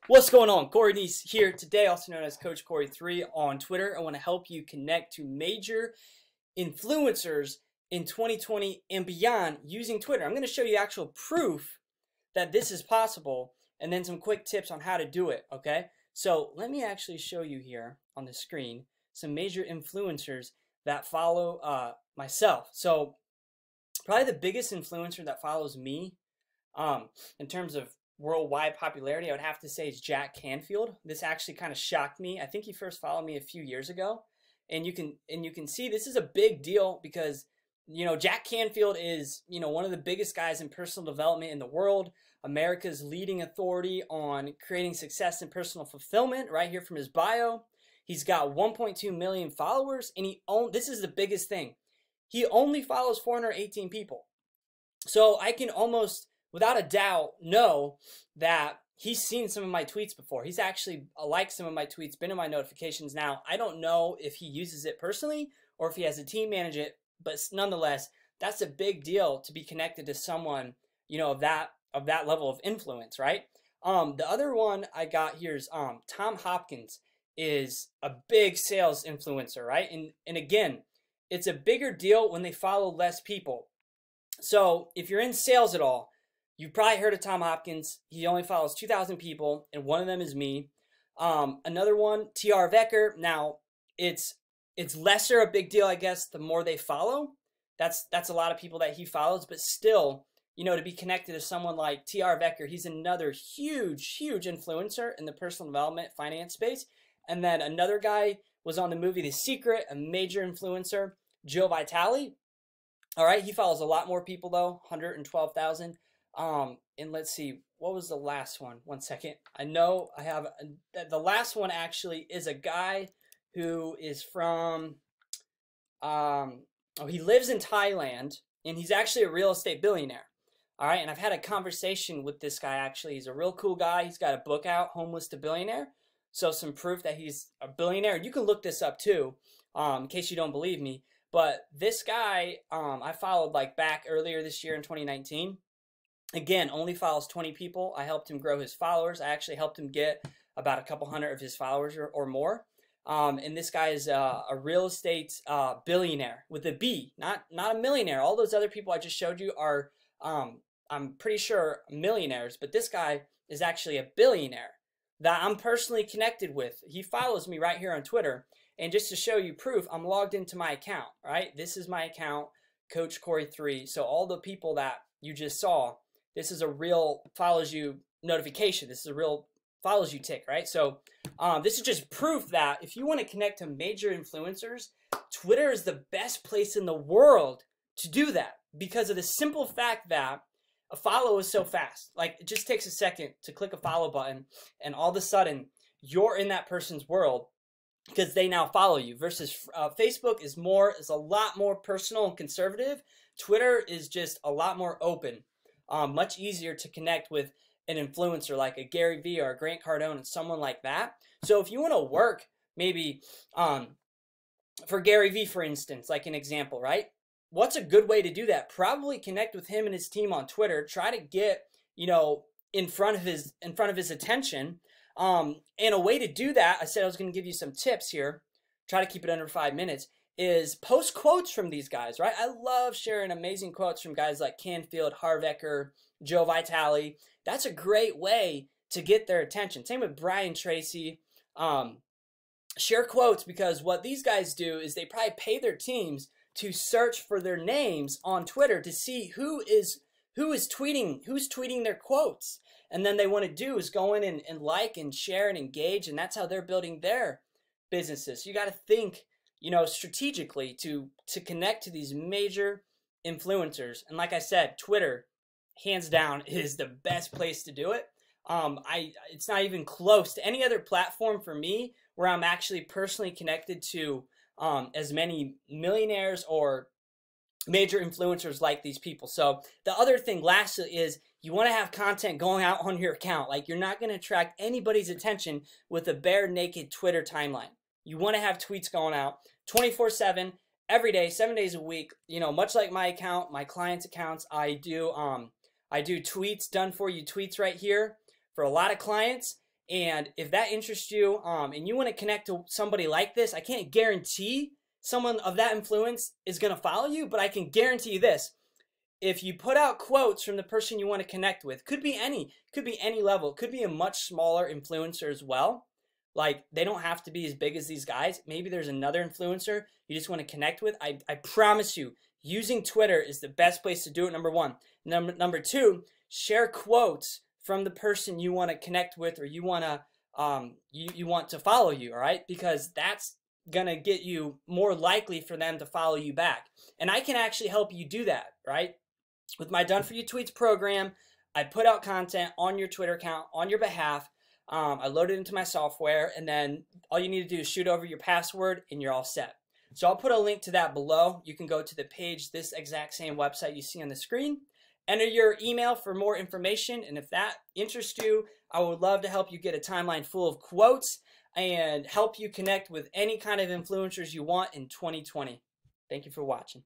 What's going on? Corey Neese here today, also known as Coach Corey3 on Twitter. I want to help you connect to major influencers in 2020 and beyond using Twitter. I'm going to show you actual proof that this is possible and then some quick tips on how to do it, okay? So let me actually show you here on the screen some major influencers that follow myself. So probably the biggest influencer that follows me in terms of worldwide popularity, I would have to say, is Jack Canfield. This actually kind of shocked me. I think he first followed me a few years ago, and you can see this is a big deal because Jack Canfield is one of the biggest guys in personal development in the world. America's leading authority on creating success and personal fulfillment. Right here from his bio, he's got 1.2 million followers, and this is the biggest thing. He only follows 418 people. So I can almost, without a doubt, know that he's seen some of my tweets before. He's actually liked some of my tweets, been in my notifications. Now, I don't know if he uses it personally or if he has a team manage it, but nonetheless, that's a big deal to be connected to someone, of that level of influence, right? The other one I got here is Tom Hopkins is a big sales influencer, right? And again, it's a bigger deal when they follow less people. So if you're in sales at all, you've probably heard of Tom Hopkins. He only follows 2,000 people, and one of them is me. Another one, T.R. Vecker. Now, it's lesser a big deal, I guess, the more they follow. That's a lot of people that he follows, but still, to be connected to someone like T.R. Vecker, he's another huge influencer in the personal development finance space. And then another guy was on the movie The Secret, a major influencer, Joe Vitale. All right, he follows a lot more people, though, 112,000. And let's see, what was the last one? One second. I know I have, the last one actually is a guy who is from, he lives in Thailand, and he's actually a real estate billionaire. All right, and I've had a conversation with this guy, actually. He's a real cool guy. He's got a book out, Homeless to Billionaire. So some proof that he's a billionaire. You can look this up too, in case you don't believe me. But this guy, I followed back earlier this year in 2019. Again, only follows 20 people. I helped him grow his followers. I actually helped him get about a couple hundred of his followers or more. And this guy is a real estate billionaire with a B, not a millionaire. All those other people I just showed you are, I'm pretty sure, millionaires. But this guy is actually a billionaire that I'm personally connected with. He follows me right here on Twitter. And just to show you proof, I'm logged into my account, right? This is my account, Coach Corey3. So all the people that you just saw, this is a real follows you notification. This is a real follows you tick, right? So this is just proof that if you want to connect to major influencers, Twitter is the best place in the world to do that because of the simple fact that a follow is so fast. It just takes a second to click a follow button, and all of a sudden you're in that person's world because they now follow you. Versus Facebook is a lot more personal and conservative. Twitter is just a lot more open. Much easier to connect with an influencer like a Gary Vee or a Grant Cardone and someone like that. So if you want to work maybe for Gary Vee, for instance, like an example, right? What's a good way to do that? Probably connect with him and his team on Twitter. Try to get, in front of his attention. And a way to do that, I said I was going to give you some tips here. Try to keep it under 5 minutes. Is post quotes from these guys, right? I love sharing amazing quotes from guys like Canfield, Harvecker, Joe Vitale. That's a great way to get their attention. Same with Brian Tracy. Share quotes, because what these guys do is they probably pay their teams to search for their names on Twitter to see who's tweeting their quotes. And then they want to do is go in and like and share and engage, and that's how they're building their businesses. So you got to think strategically to connect to these major influencers. And like I said, Twitter, hands down, is the best place to do it. It's not even close to any other platform for me where I'm actually personally connected to as many millionaires or major influencers like these people. So the other thing, lastly, is you want to have content going out on your account. You're not going to attract anybody's attention with a bare naked Twitter timeline. You want to have tweets going out 24/7, every day, 7 days a week. Much like my account, my clients' accounts, I do tweets, done for you tweets right here for a lot of clients. And if that interests you, and you want to connect to somebody like this, I can't guarantee someone of that influence is going to follow you, but I can guarantee you this. If you put out quotes from the person you want to connect with, could be any level, could be a much smaller influencer as well. Like, they don't have to be as big as these guys. Maybe there's another influencer you just want to connect with. I promise you, using Twitter is the best place to do it, number one. Number two, share quotes from the person you want to connect with, or you want to follow you, all right? Because that's gonna get you more likely for them to follow you back. And I can actually help you do that, right? With my Done For You Tweets program, I put out content on your Twitter account on your behalf. I load it into my software, and then all you need to do is shoot over your password and you're all set. So I'll put a link to that below. You can go to the page, this exact same website you see on the screen. Enter your email for more information, and if that interests you, I would love to help you get a timeline full of quotes and help you connect with any kind of influencers you want in 2020. Thank you for watching.